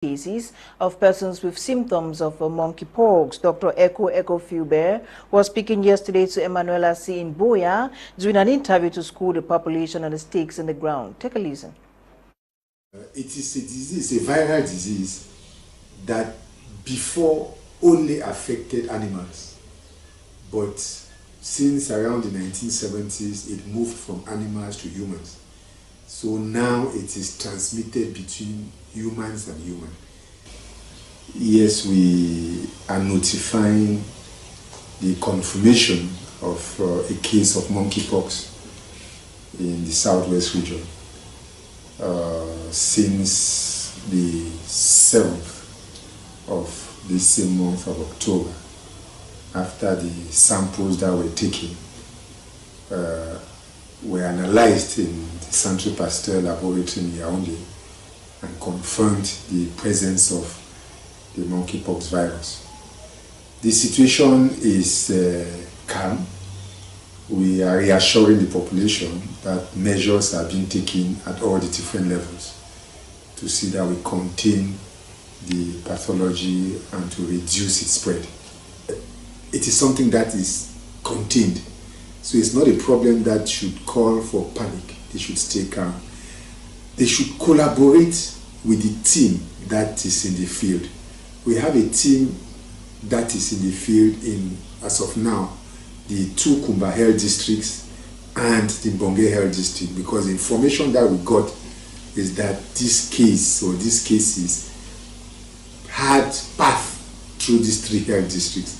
cases of persons with symptoms of monkeypox. Dr. Eko Fulbert was speaking yesterday to Emanuela C. in Boya during an interview to school the population on the stakes in the ground. Take a listen. It is a disease, a viral disease that before only affected animals, but since around the 1970s it moved from animals to humans. So now it is transmitted between humans and humans. Yes, we are notifying the confirmation of a case of monkeypox in the southwest region since the 7th of this same month of October, after the samples that were taken were analyzed in the Central Pasteur Laboratory in Yaoundé and confirmed the presence of the monkeypox virus. The situation is calm. We are reassuring the population that measures are being taken at all the different levels to see that we contain the pathology and to reduce its spread. It is something that is contained. So it's not a problem that should call for panic. They should stay calm. They should collaborate with the team that is in the field. We have a team that is in the field in, as of now, the 2 Kumba health districts and the Mbonge health district, because the information that we got is that this case or these cases had path through these 3 health districts.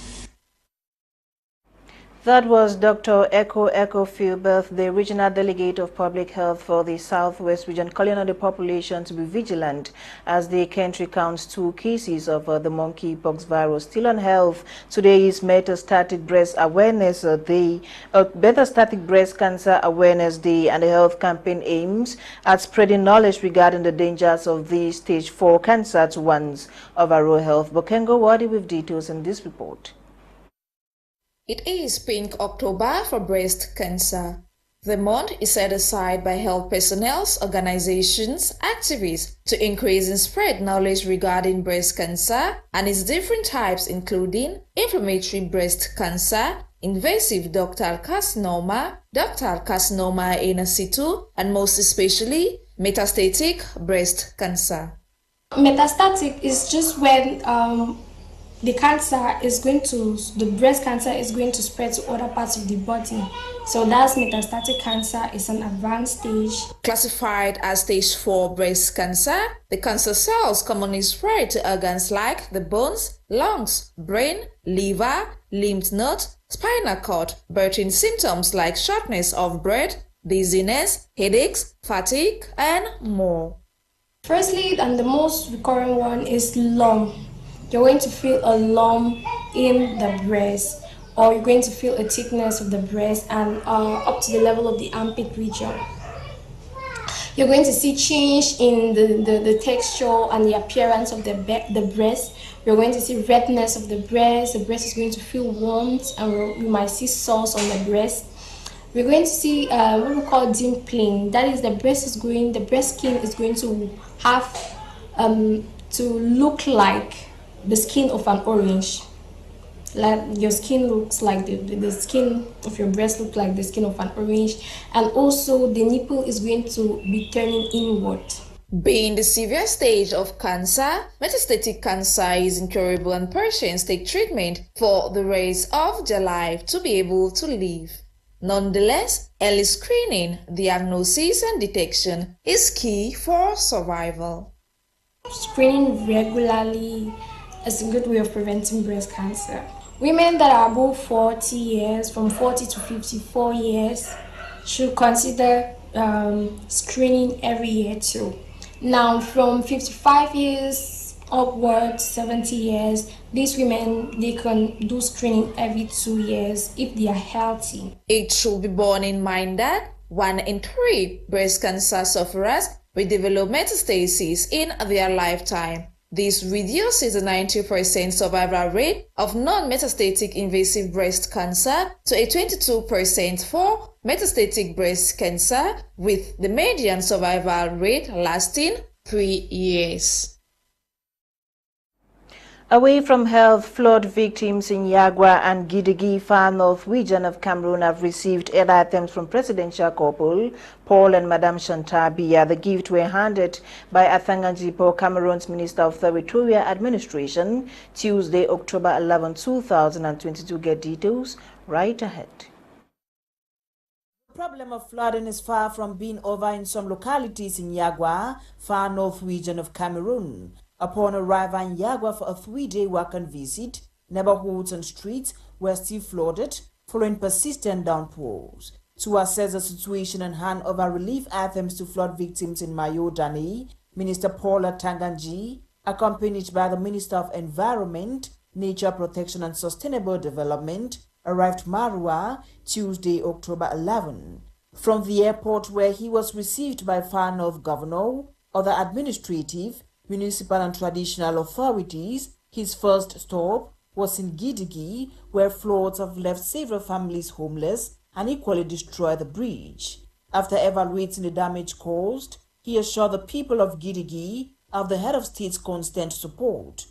That was Dr. Eko Fulbert, the Regional Delegate of Public Health for the Southwest Region, calling on the population to be vigilant as the country counts 2 cases of the monkeypox virus. Still on health, today is Metastatic Breast Awareness Day, Metastatic Breast Cancer Awareness Day, and the health campaign aims at spreading knowledge regarding the dangers of the stage 4 cancer to ones of our health. Bokengo Wadi with details in this report. It is Pink October for breast cancer. The month is set aside by health personnel, organizations, activists to increase and spread knowledge regarding breast cancer and its different types, including inflammatory breast cancer, invasive ductal carcinoma in situ, and most especially metastatic breast cancer. Metastatic is just when the breast cancer is going to spread to other parts of the body. So that's metastatic cancer. It's an advanced stage. Classified as stage 4 breast cancer, the cancer cells commonly spread to organs like the bones, lungs, brain, liver, lymph node, spinal cord, bearing symptoms like shortness of breath, dizziness, headaches, fatigue, and more. Firstly, and the most recurrent one is lump. You're going to feel a lump in the breast, or you're going to feel a thickness of the breast and up to the level of the armpit region. You're going to see change in the texture and the appearance of the breast. You're going to see redness of the breast is going to feel warmth, and you might see sores on the breast. We're going to see what we call dimpling. That is, the breast skin is going to have to look like the skin of an orange. Like your skin looks like the skin of your breast looks like the skin of an orange, and also the nipple is going to be turning inward. Being the severe stage of cancer, metastatic cancer is incurable and patients take treatment for the rest of their life to be able to live. Nonetheless, early screening, diagnosis, and detection is key for survival. Screening regularly is a good way of preventing breast cancer. Women that are above 40 years, from 40 to 54 years, should consider screening every year too. Now, from 55 years upwards, 70 years, these women, they can do screening every 2 years if they are healthy. It should be borne in mind that 1 in 3 breast cancer sufferers will develop metastasis in their lifetime. This reduces the 90% survival rate of non-metastatic invasive breast cancer to a 22% for metastatic breast cancer, with the median survival rate lasting 3 years. Away from health, flood victims in Yagwa and Gidigi, far north region of Cameroon, have received aid items from presidential couple Paul and Madame Chantal Biya. The gift were handed by Athanganjipo, Cameroon's Minister of Territorial Administration, Tuesday, October 11, 2022. Get details right ahead. The problem of flooding is far from being over in some localities in Yagwa, far north region of Cameroon. Upon arrival in Yagwa for a 3-day weekend visit, neighborhoods and streets were still flooded following persistent downpours. To assess the situation and hand over relief items to flood victims in Mayo-Dane, Minister Paula Tanganji, accompanied by the Minister of Environment, Nature Protection and Sustainable Development, arrived Marua Tuesday, October 11. From the airport where he was received by Far North Governor, other administrative, municipal and traditional authorities, his first stop was in Gidigi, where floods have left several families homeless and equally destroyed the bridge. After evaluating the damage caused, he assured the people of Gidigi of the head of state's constant support.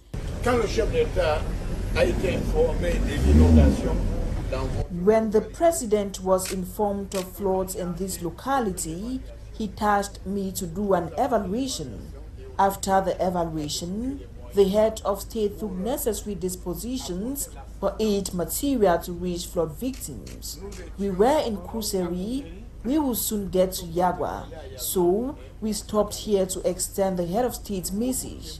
When the president was informed of floods in this locality, he tasked me to do an evaluation. After the evaluation, the head of state took necessary dispositions for aid material to reach flood victims. We were in Kuseri. We will soon get to Yagwa, so we stopped here to extend the head of state's message.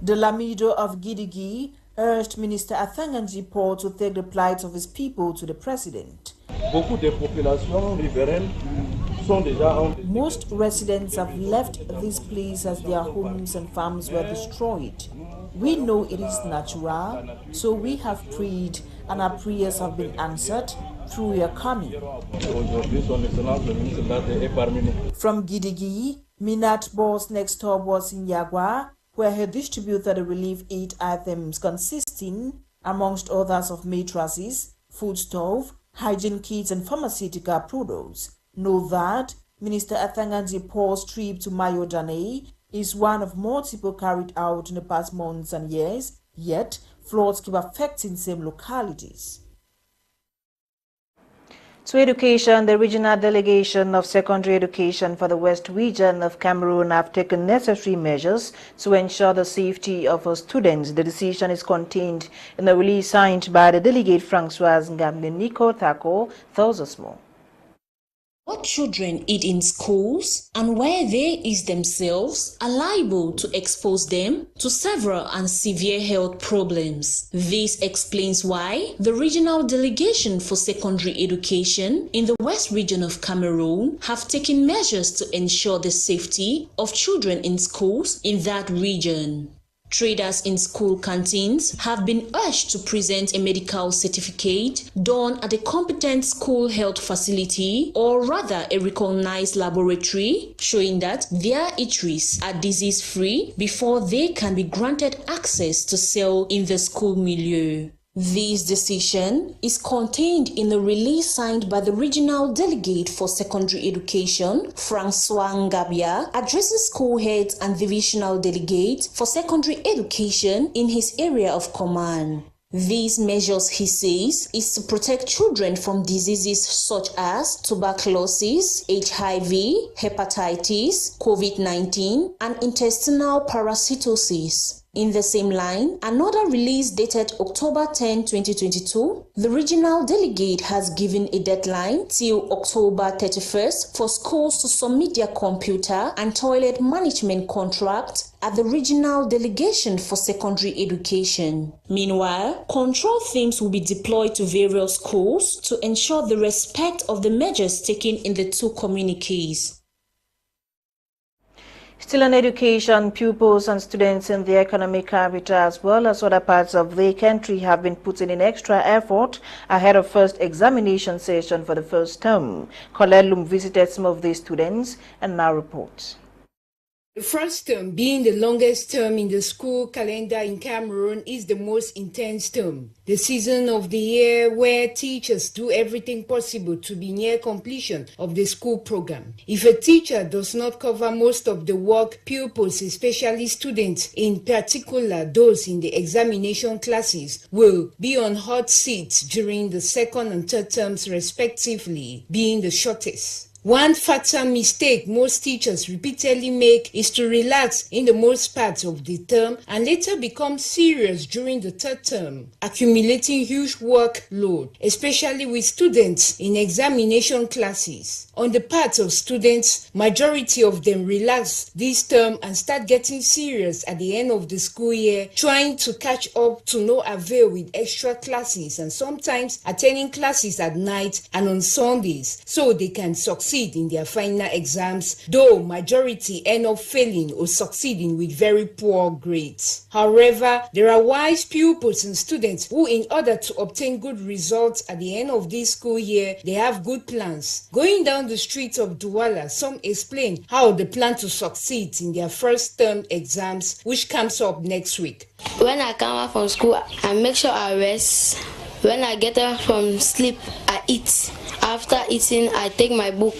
The Lamido of Gidigi urged Minister Athanganjipo to take the plight of his people to the president. Most residents have left this place as their homes and farms were destroyed. We know it is natural, so we have prayed and our prayers have been answered through your coming. From Gidigi, Minat Boss next stop was in Yagwa, where he distributed the relief aid items consisting, amongst others, of mattresses, foodstuff, hygiene kits and pharmaceutical products. Know that Minister Athanganjipo's trip to Mayo-Dane is one of multiple carried out in the past months and years, yet floods keep affecting same localities. To education, the regional delegation of secondary education for the West region of Cameroon have taken necessary measures to ensure the safety of our students. The decision is contained in a release signed by the delegate Francoise Ngambe Tako Thososmo. What children eat in schools and where they eat themselves are liable to expose them to several and severe health problems. This explains why the Regional Delegation for Secondary Education in the West region of Cameroon have taken measures to ensure the safety of children in schools in that region. Traders in school canteens have been urged to present a medical certificate done at a competent school health facility or rather a recognized laboratory showing that their eateries are disease-free before they can be granted access to sell in the school milieu. This decision is contained in the release signed by the Regional Delegate for Secondary Education, Francois Ngabia, addressing school heads and divisional delegates for secondary education in his area of command. These measures, he says, is to protect children from diseases such as tuberculosis, HIV, hepatitis, COVID-19, and intestinal parasitosis. In the same line, another release dated October 10, 2022, the regional delegate has given a deadline till October 31st for schools to submit their computer and toilet management contract at the Regional Delegation for Secondary Education. Meanwhile, control teams will be deployed to various schools to ensure the respect of the measures taken in the two communiques. Still on education, pupils and students in the economic capital as well as other parts of the country have been putting in extra effort ahead of first examination session for the first term. Colette Lum visited some of these students and now reports. The first term, being the longest term in the school calendar in Cameroon, is the most intense term. The season of the year where teachers do everything possible to be near completion of the school program. If a teacher does not cover most of the work, pupils, especially students, in particular those in the examination classes, will be on hot seats during the second and third terms respectively, being the shortest. One fatal mistake most teachers repeatedly make is to relax in the most part of the term and later become serious during the third term, accumulating huge workload, especially with students in examination classes. On the part of students, majority of them relax this term and start getting serious at the end of the school year, trying to catch up to no avail with extra classes and sometimes attending classes at night and on Sundays so they can succeed in their final exams, though majority end up failing or succeeding with very poor grades. However, there are wise pupils and students who, in order to obtain good results at the end of this school year, they have good plans. Going down the streets of Douala, some explain how they plan to succeed in their first term exams, which comes up next week. When I come out from school, I make sure I rest. When I get up from sleep, I eat. After eating, I take my book.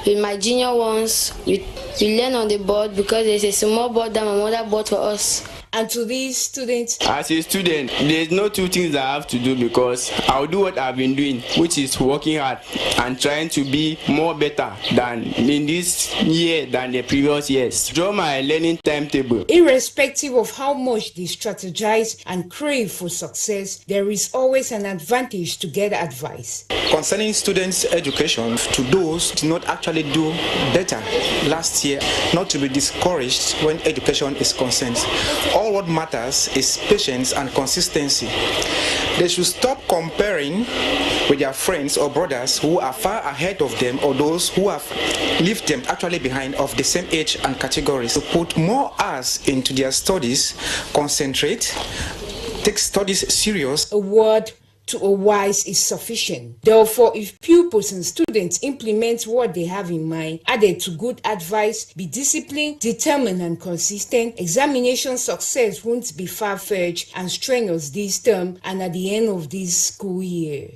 With my junior ones, we learn on the board because there's a small board that my mother bought for us. And to these students, as a student, there's no two things I have to do because I'll do what I've been doing, which is working hard and trying to be more better than in this year than the previous years. Draw my learning timetable. Irrespective of how much they strategize and crave for success, there is always an advantage to get advice. Concerning students' education, to those who did not actually do better last year, not to be discouraged when education is concerned. All what matters is patience and consistency. They should stop comparing with their friends or brothers who are far ahead of them or those who have left them actually behind of the same age and categories. To put more hours into their studies, concentrate, take studies serious. A word to a wise is sufficient. Therefore, if pupils and students implement what they have in mind, added to good advice, be disciplined, determined and consistent, examination success won't be far-fetched and strenuous this term and at the end of this school year.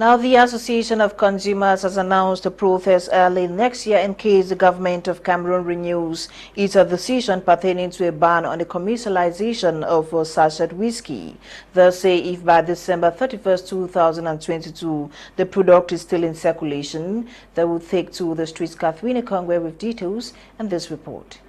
Now, the Association of Consumers has announced a protest early next year in case the government of Cameroon renews its decision pertaining to a ban on the commercialization of sachet whiskey. They say if by December 31st, 2022, the product is still in circulation, they will take to the streets. Catherine Kongwe with details in this report.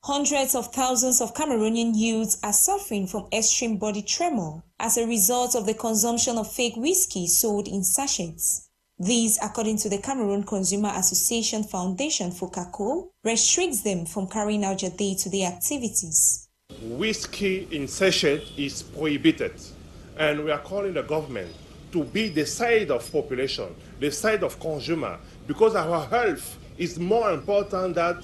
Hundreds of thousands of Cameroonian youths are suffering from extreme body tremor as a result of the consumption of fake whiskey sold in sachets. These, according to the Cameroon Consumer Association Foundation for Cacao, restricts them from carrying out their day-to-day activities. Whiskey in sachet is prohibited, and we are calling the government to be the side of population, the side of consumer, because our health is more important than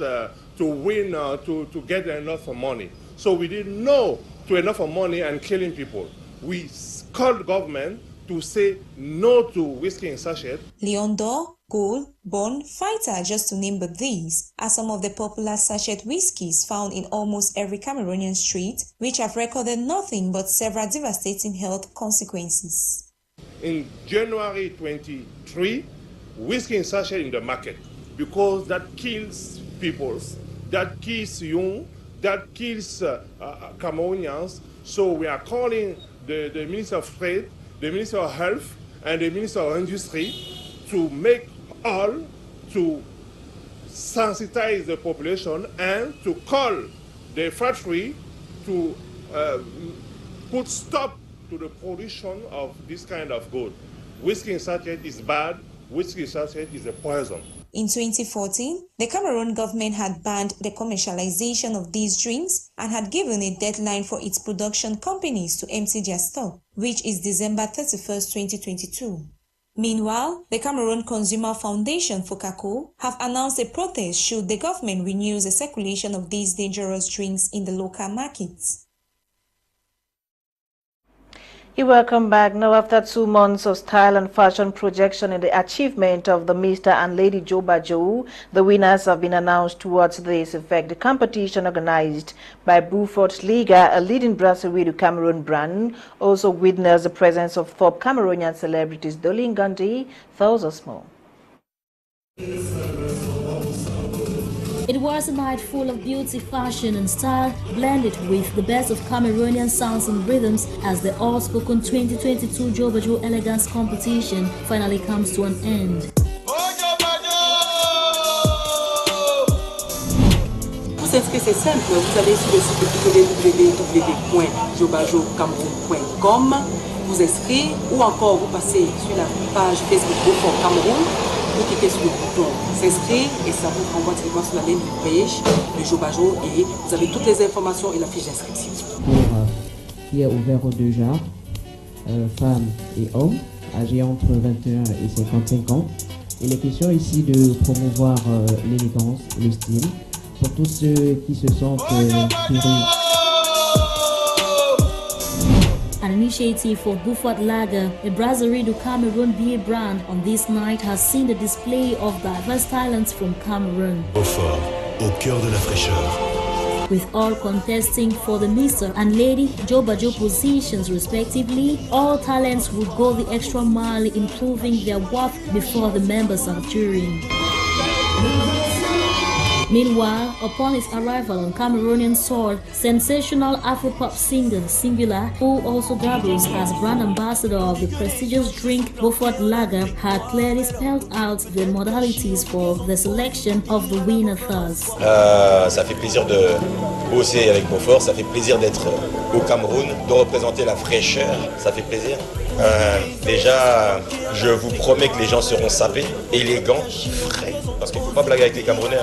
to win, to get enough money. So we didn't know to enough money and killing people. We called government to say no to whiskey in sachet. Lion d'Or, Gold, Bon, Fighter, just to name but these, are some of the popular sachet whiskies found in almost every Cameroonian street, which have recorded nothing but several devastating health consequences. In January 23, whiskey in sachet in the market, because that kills people, that kills young, that kills Cameroonians. So we are calling the Minister of Trade, the Minister of Health, and the Minister of Industry to make all to sensitize the population and to call the factory to put stop to the production of this kind of good. Whiskey in sachet is bad. Whiskey in sachet is a poison. In 2014, the Cameroon government had banned the commercialization of these drinks and had given a deadline for its production companies to empty their stock, which is December 31st, 2022. Meanwhile, the Cameroon Consumer Foundation for Cacao have announced a protest should the government renew the circulation of these dangerous drinks in the local markets. Welcome back. Now, after 2 months of style and fashion projection in the achievement of the Mr. and Lady Jobajo, the winners have been announced towards this effect. The competition organized by Beaufort Liga, a leading brasserie to Cameroon brand, also witnessed the presence of top Cameroonian celebrities. Nolinga tells us more. It was a night full of beauty, fashion and style, blended with the best of Cameroonian sounds and rhythms as the all-spoken 2022 Jobajo Elegance competition finally comes to an end. Pour s'inscrire, c'est simple. Vous allez sur le site www.jobajocameroun.com, vous inscrire ou encore vous passez sur la page Facebook Beaufort Cameroun. Vous cliquez sur le bouton s'inscrire et ça vous renvoie directement sur la ligne du page de Jobajo et vous avez toutes les informations et la fiche d'inscription. Qui est ouvert aux deux genres, femmes et hommes, âgés entre 21 et 55 ans. Il est question ici de promouvoir l'élégance, le style, pour tous ceux qui se sentent curieux. An initiative for Beaufort Lager, a brasserie du Cameroon beer brand, on this night has seen the display of diverse talents from Cameroon. Beaufort, au cœur de la fraîcheur. With all contesting for the Mr. and Lady Jobajo positions respectively, all talents would go the extra mile in proving their worth before the members of jury. Meanwhile, upon his arrival on Cameroonian soil, sensational Afro-pop singer Singular, who also doubles as brand ambassador of the prestigious drink Beaufort Lager, had clearly spelled out the modalities for the selection of the winner thus. Ça fait plaisir de bosser avec Beaufort, ça fait plaisir d'être au Cameroun, de représenter la fraîcheur, ça fait plaisir. Déjà, je vous promets que les gens seront sapés, élégants, frais, parce qu'il ne faut pas blaguer avec les Camerounais.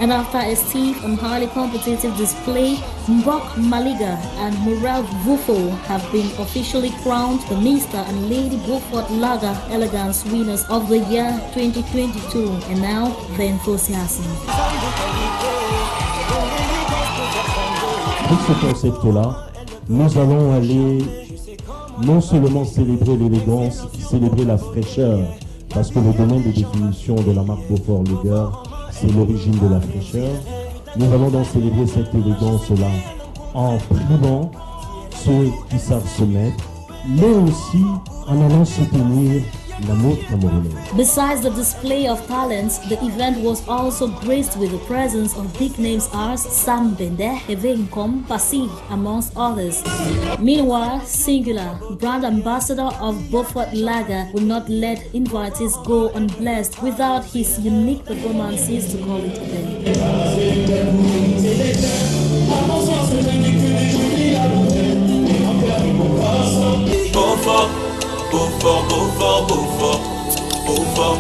And after a stiff and highly competitive display, Mbok Maliga and Murad Vufo have been officially crowned the Mr. and Lady Beaufort Lager Elegance winners of the year 2022. And now, the enthusiasm. Pour ce concept-là, nous allons aller non seulement célébrer l'élégance, célébrer la fraîcheur, parce que le domaine de définition de la marque Beaufort Lager, c'est l'origine de la fraîcheur. Nous allons donc célébrer cette élégance-là en primant ceux qui savent se mettre, mais aussi en allant soutenir la mode camerounaise. Besides the display of talents, the event was also graced with the presence of big names as Sam Bende, Evenkom, Pasig, amongst others. Meanwhile, Singular, brand ambassador of Beaufort Lager, will not let invitees go unblessed without his unique performances to call it a day. Beaufort, Beaufort, Beaufort, Beaufort, Beaufort,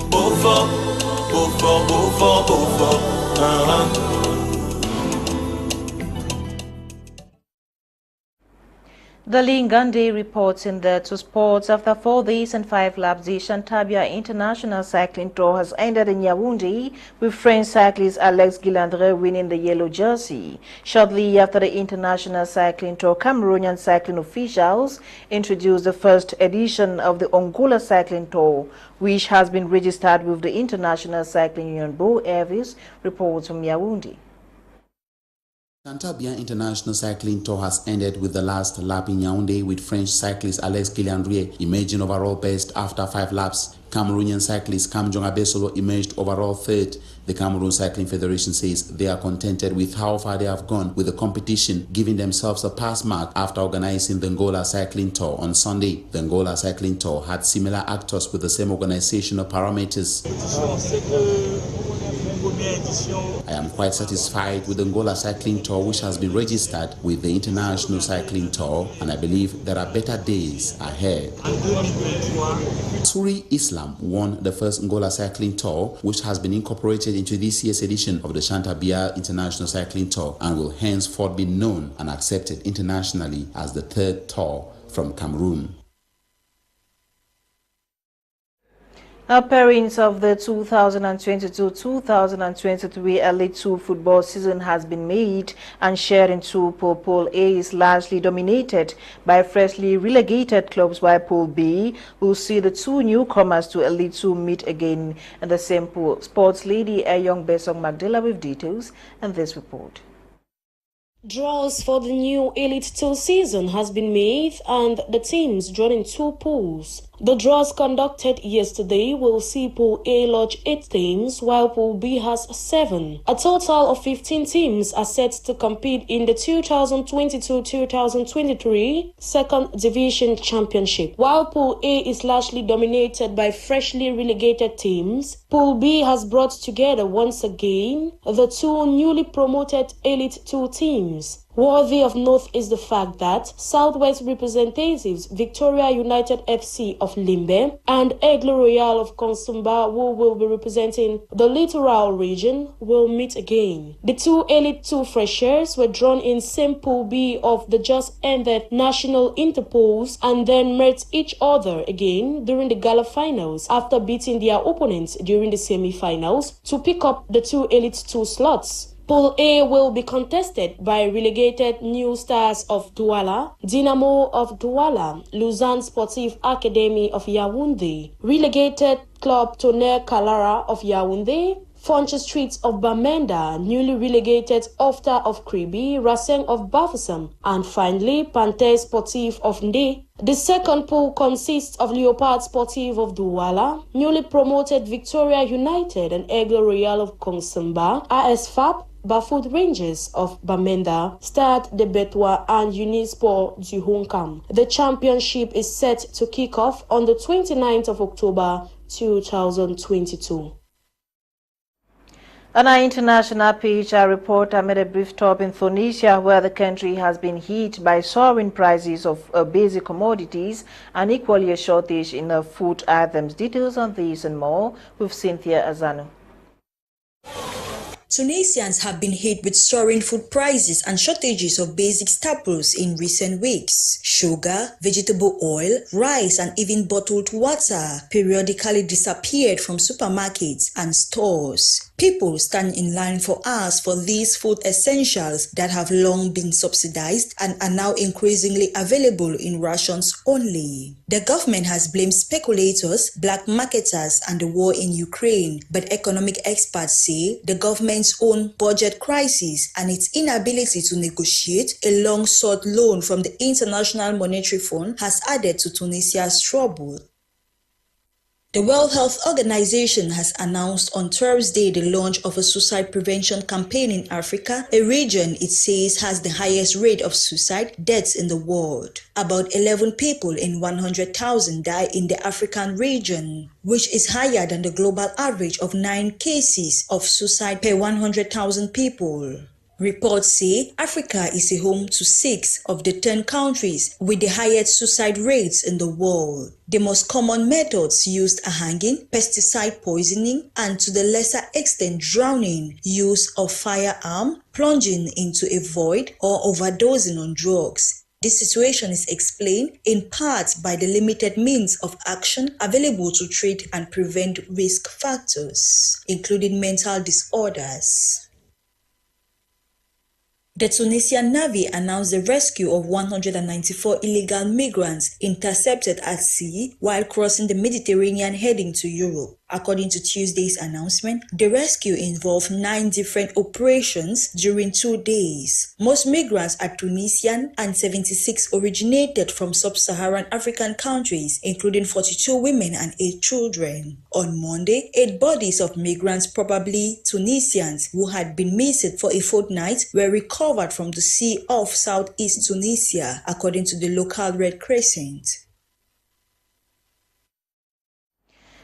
Beaufort, Beaufort, Beaufort, Beaufort. The Lingande reports in the two sports. After 4 days and 5 laps, the Chantabia International Cycling Tour has ended in Yaoundé, with French cyclist Alex Guilandre winning the yellow jersey. Shortly after the International Cycling Tour, Cameroonian cycling officials introduced the first edition of the Angola Cycling Tour, which has been registered with the International Cycling Union. Bo Elvis reports from Yaoundé. Chantabia International Cycling Tour has ended with the last lap in Yaoundé, with French cyclist Alex Guilandre emerging overall best after 5 laps. Cameroonian cyclist Cam Jong-Abesolo emerged overall third. The Cameroon Cycling Federation says they are contented with how far they have gone with the competition, giving themselves a pass mark after organizing the Angola Cycling Tour on Sunday. The Angola Cycling Tour had similar actors with the same organizational parameters. I am quite satisfied with the Angola Cycling Tour, which has been registered with the International Cycling Tour, and I believe there are better days ahead. Suri Islam won the first Angola Cycling Tour, which has been incorporated into this year's edition of the Chantabia International Cycling Tour and will henceforth be known and accepted internationally as the third tour from Cameroon. Pairings of the 2022-2023 Elite 2 football season has been made and shared into Pool A is largely dominated by freshly relegated clubs, while Pool B will see the two newcomers to Elite 2 meet again in the same pool. Sports lady Young Besong Magdala with details and this report. Draws for the new Elite 2 season has been made and the teams drawn in two pools. The draws conducted yesterday will see Pool A lodge 8 teams while Pool B has 7. A total of 15 teams are set to compete in the 2022-2023 Second Division Championship. While Pool A is largely dominated by freshly relegated teams, Pool B has brought together once again the two newly promoted Elite 2 teams. Worthy of note is the fact that Southwest representatives Victoria United FC of Limbe and Aigle Royal of Konsumba, who will be representing the littoral region, will meet again. The two Elite 2 freshers were drawn in same Pool B of the just ended National Interpols and then met each other again during the gala finals after beating their opponents during the semi-finals to pick up the two Elite 2 slots. Pool A will be contested by relegated New Stars of Douala, Dynamo of Douala, Lausanne Sportive Academy of Yaoundé, relegated Club Tonnerre Kalara of Yaoundé, Fonche Streets of Bamenda, newly relegated Ofta of Kribi, Racing of Bafoussam, and finally Panthère Sportive of Ndé. The second pool consists of Leopard Sportive of Douala, newly promoted Victoria United and Aigle Royal of Konsumba, AS FAP, Bafoud Rangers of Bamenda, Stade de Betwa and Unisport du Honkam. The championship is set to kick off on the 29th of October 2022. On our international page, our reporter made a brief stop in Tunisia, where the country has been hit by soaring prices of basic commodities and equally a shortage in food items. Details on this and more with Cynthia Azano. Tunisians have been hit with soaring food prices and shortages of basic staples in recent weeks. Sugar, vegetable oil, rice, and even bottled water periodically disappeared from supermarkets and stores. People stand in line for hours for these food essentials that have long been subsidized and are now increasingly available in rations only. The government has blamed speculators, black marketers, and the war in Ukraine, but economic experts say the government's own budget crisis and its inability to negotiate a long-sought loan from the International Monetary Fund has added to Tunisia's trouble. The World Health Organization has announced on Thursday the launch of a suicide prevention campaign in Africa, a region it says has the highest rate of suicide deaths in the world. About 11 people in 100,000 die in the African region, which is higher than the global average of 9 cases of suicide per 100,000 people. Reports say Africa is a home to 6 of the 10 countries with the highest suicide rates in the world. The most common methods used are hanging, pesticide poisoning, and to the lesser extent drowning, use of firearm, plunging into a void, or overdosing on drugs. This situation is explained in part by the limited means of action available to treat and prevent risk factors, including mental disorders. The Tunisian Navy announced the rescue of 194 illegal migrants intercepted at sea while crossing the Mediterranean heading to Europe. According to Tuesday's announcement, the rescue involved 9 different operations during 2 days. Most migrants are Tunisian and 76 originated from sub-Saharan African countries, including 42 women and 8 children. On Monday, 8 bodies of migrants, probably Tunisians, who had been missing for a fortnight, were recovered from the sea off southeast Tunisia, according to the local Red Crescent.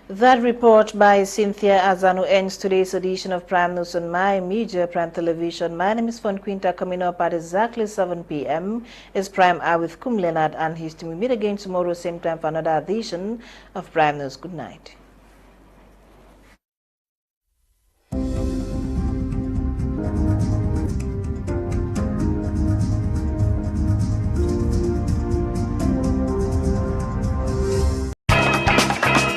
That report by Cynthia Azano ends today's edition of Prime News on My Media Prime Television. My name is Fon Quinter. Coming up at exactly 7 p.m. is Prime Hour with Kum Leonard and his team. We meet again tomorrow, same time, for another edition of Prime News. Good night.